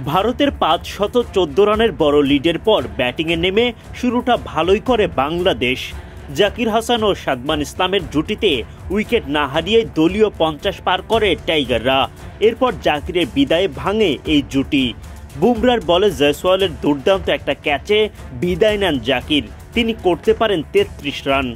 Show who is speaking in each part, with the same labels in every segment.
Speaker 1: ভারতের ৫১৪ রানের বড় লিডের পর ব্যাটিংয়ে নেমে শুরুটা ভালোই করে বাংলাদেশ। জাকির হাসান ও সাদমান ইসলামের জুটিতে উইকেট না হারিয়ে দলীয় ৫০ পার করে টাইগাররা। এরপর জাকিরের বিদায়ে ভাঙে এই জুটি। বুমরার বলে জয়সওয়ালের দুর্দান্ত একটা ক্যাচে বিদায় নেন জাকির। তিনি করতে পারেন ৩৩ রান।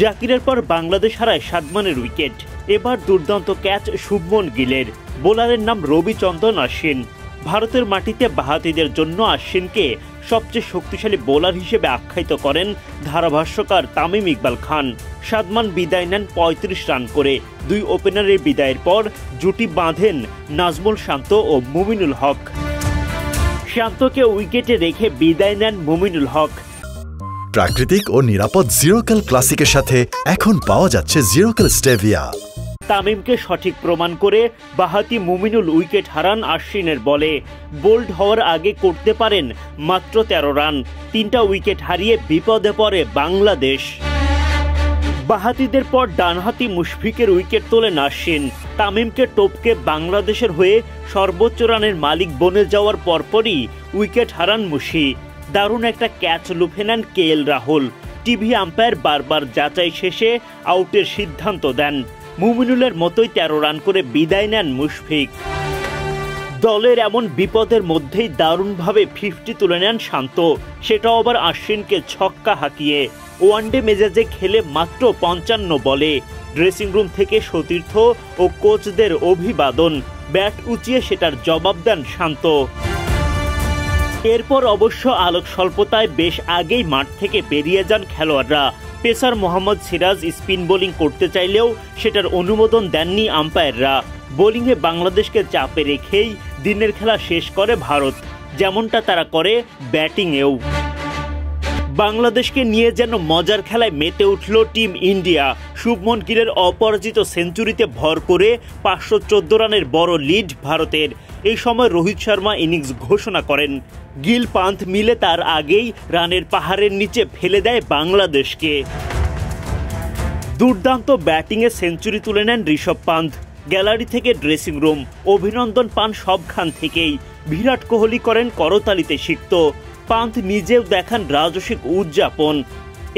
Speaker 1: জাকিরের পর বাংলাদেশ হারায় সাদমানের উইকেট। এবার দুর্দান্ত ক্যাচ শুভমন গিলের। বোলারের নাম রবিচন্দ্রন অশ্বিন। ভারতের মাটিতে বাঁহাতিদের জন্য অশ্বিনকে সবচেয়ে শক্তিশালী বোলার হিসেবে আখ্যায়িত করেন ধারাভাষ্যকার তামিম ইকবাল খান। সাদমান বিদায় নেন ৩৫ রান করে। দুই ওপেনারের বিদায়ের পর জুটি বাঁধেন নাজমুল শান্ত ও মুমিনুল হক। শান্তকে উইকেটে রেখে বিদায় নেন মুমিনুল হক।
Speaker 2: প্রাকৃতিক ও নিরাপদ জিরোক্যাল ক্লাসিকের সাথে এখন পাওয়া যাচ্ছে জিরোক্যাল স্টেভিয়া।
Speaker 1: তামিমকে সঠিক প্রমাণ করে বাঁহাতি মুমিনুল উইকেট হারান অশ্বিনের বলে। বোল্ড হওয়ার আগে করতে পারেন মাত্র ১৩ রান। ৩টা উইকেট হারিয়ে বিপদে পড়ে বাংলাদেশ। বাঁহাতিদের পর ডানহাতি মুশফিকের উইকেট তোলেন অশ্বিন। তামিমকে টপকে বাংলাদেশের হয়ে সর্বোচ্চ রানের মালিক বনে যাওয়ার পরপরই উইকেট হারান মুশি। দারুণ একটা ক্যাচ লুফে নেন KL রাহুল। টিভি আম্পায়ার বারবার যাচাই শেষে আউটের সিদ্ধান্ত দেন। মুমিনুলের মতোই ১৩ রান করে বিদায় নেন মুশফিক। দলের এমন বিপদের মধ্যেই দারুণভাবে 50 তুলে নেন শান্ত, সেটাও আবার অশ্বিনকে ছক্কা হাঁকিয়ে। ওয়ানডে মেজাজে খেলে মাত্র ৫৫ বলে। ড্রেসিং রুম থেকে সতীর্থ ও কোচদের অভিবাদন। ব্যাট উঁচিয়ে সেটার জবাব দেন শান্ত। এরপর অবশ্য আলোক স্বল্পতায় বেশ আগেই মাঠ থেকে বেরিয়ে যান খেলোয়াড়রা। Pacer Mohammad Siraj spin bowling করতে চাইলেও সেটার অনুমোদন দেননি আম্পায়াররা। বোলিংয়ে বাংলাদেশকে চাপে রেখেই দিনের খেলা শেষ করে ভারত, যেমনটা তারা করে ব্যাটিংয়েও। বাংলাদেশকে নিয়ে যেন মজার খেলায় মেতে উঠল টিম ইন্ডিয়া। শুভমন গিলের অপরাজিত সেঞ্চুরিতে ভর করে ৫১৪ রানের বড় লিড ভারতের। এই সময় রোহিত শর্মা ইনিংস ঘোষণা করেন। গিল পান্থ মিলে তার আগেই রানের পাহাড়ের নিচে ফেলে দেয় বাংলাদেশকে। দুর্দান্ত ব্যাটিংয়ে সেঞ্চুরি তুলে নেন ঋষভ পান্থ। গ্যালারি থেকে ড্রেসিং রুম অভিনন্দন পান সবখান থেকেই। বিরাট কোহলি করেন করতালিতে সিক্ত। পান্থ নিজেও দেখান রাজসিক উদযাপন।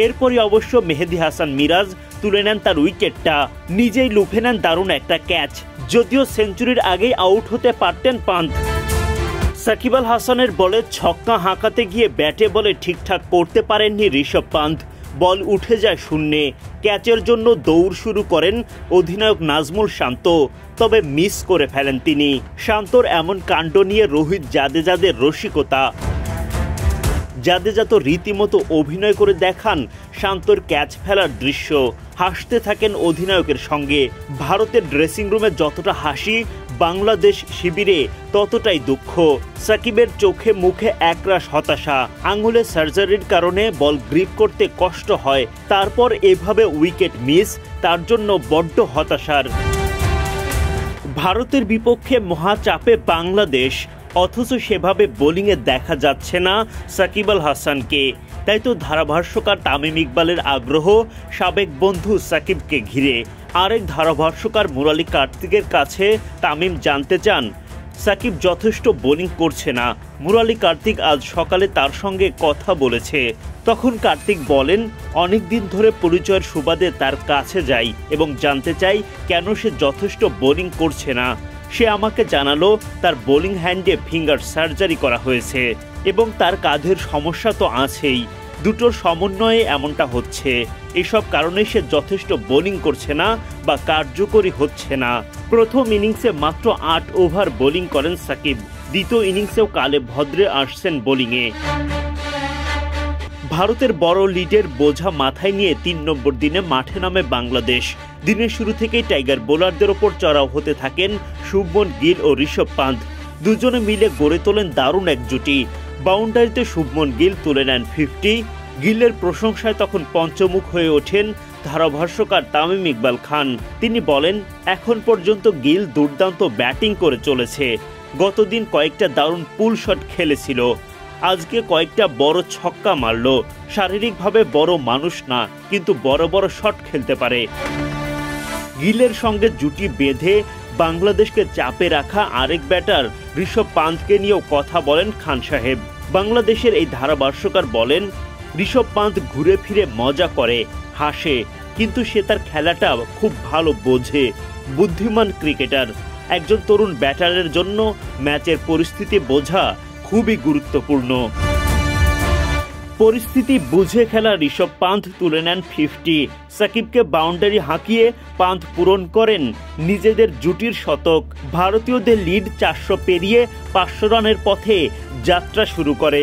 Speaker 1: এরপরই অবশ্য মেহেদী হাসান মিরাজ তুলে নেন তার উইকেটটা। নিজেই লুফে নেন দারুণ একটা ক্যাচ। যদিও সেঞ্চুরির আগেই আউট হতে পারতেন পান্থ। সাকিব আল হাসানের বলে ছক্কা হাঁকাতে গিয়ে ব্যাটে বলে ঠিকঠাক করতে পারেননি ঋষভ পান্থ। বল উঠে যায় শূন্যে। ক্যাচের জন্য দৌড় শুরু করেন অধিনায়ক নাজমুল শান্ত, তবে মিস করে ফেলেন তিনি। শান্তর এমন কাণ্ড নিয়ে রোহিত জাদেজাদের রসিকতা। জাদেজা তো রীতিমতো অভিনয় করে দেখান শান্তর ক্যাচ ফেলার দৃশ্য। হাসতে থাকেন অধিনায়কের সঙ্গে। ভারতের ড্রেসিং রুমে যতটা হাসি, বাংলাদেশ শিবিরে ততটাই দুঃখ। সাকিবের চোখে মুখে একরাশ হতাশা। আঙুলে সার্জারির কারণে বল গ্রিপ করতে কষ্ট হয়, তারপর এভাবে উইকেট মিস, তার জন্য বড্ড হতাশার। ভারতের বিপক্ষে মহাচাপে বাংলাদেশ, অথচ সেভাবে বোলিংয়ে দেখা যাচ্ছে না সাকিব আল হাসানকে। তাই তো ধারাভাষ্যকার তামিম ইকবালের আগ্রহ সাবেক বন্ধু সাকিবকে ঘিরে। আরেক ধারাভাষ্যকার মুরালি কার্তিকের কাছে তামিম জানতে চান সাকিব যথেষ্ট বোলিং করছে না। মুরালি কার্তিক আজ সকালে তার সঙ্গে কথা বলেছে। তখন কার্তিক বলেন, অনেকদিন ধরে পরিচয়ের সুবাদে তার কাছে যাই এবং জানতে চাই কেন সে যথেষ্ট বোলিং করছে না। সে আমাকে জানালো তার বোলিং হ্যান্ডে ফিঙ্গার সার্জারি করা হয়েছে এবং তার কাঁধের সমস্যা তো আছেই। দুটোর সমন্বয়ে এমনটা হচ্ছে। এসব কারণে সে যথেষ্ট বোলিং করছে না বা কার্যকরী হচ্ছে না। প্রথম ইনিংসে মাত্র ৮ ওভার বোলিং করেন সাকিব। দ্বিতীয় ইনিংসেও কালে ভদ্রে আসছেন বোলিংয়ে। ভারতের বড় লিডের বোঝা মাথায় নিয়ে ৩ নম্বর দিনে মাঠে নামে বাংলাদেশ। দিনের শুরু থেকেই টাইগার বোলারদের ওপর চড়াও হতে থাকেন শুভমন গিল ও ঋষভ পান্থ। দুজনে মিলে গড়ে তোলেন দারুণ এক জুটি। বাউন্ডারিতে শুভমন গিল তুলে নেন 50। গিলের প্রশংসায় তখন পঞ্চমুখ হয়ে ওঠেন ধারাভাষ্যকার তামিম ইকবাল খান। তিনি বলেন, এখন পর্যন্ত গিল দুর্দান্ত ব্যাটিং করে চলেছে। গতদিন কয়েকটা দারুণ পুল শট খেলেছিল। আজকে কয়েকটা বড় ছক্কা মারল। শারীরিকভাবে বড় মানুষ না, কিন্তু বড় বড় শট খেলতে পারে। গিলের সঙ্গে জুটি বেঁধে বাংলাদেশকে চাপে রাখা আরেক ব্যাটার ঋষভ পান্থকে নিয়েও কথা বলেন খান সাহেব। বাংলাদেশের এই ধারাভাষ্যকার বলেন, ঋষভ পান্থ ঘুরে ফিরে মজা করে, হাসে, কিন্তু সে তার খেলাটা খুব ভালো বোঝে। বুদ্ধিমান ক্রিকেটার। একজন তরুণ ব্যাটারের জন্য ম্যাচের পরিস্থিতি বোঝা খুবই গুরুত্বপূর্ণ। পরিস্থিতি বুঝে খেলা ঋষভ পান্থ তুলে নেন 50। সাকিবকে বাউন্ডারি হাঁকিয়ে পান্থ পূরণ করেন নিজেদের জুটির শতক। ভারতীয়দের লিড 400 পেরিয়ে 500 রানের পথে যাত্রা শুরু করে।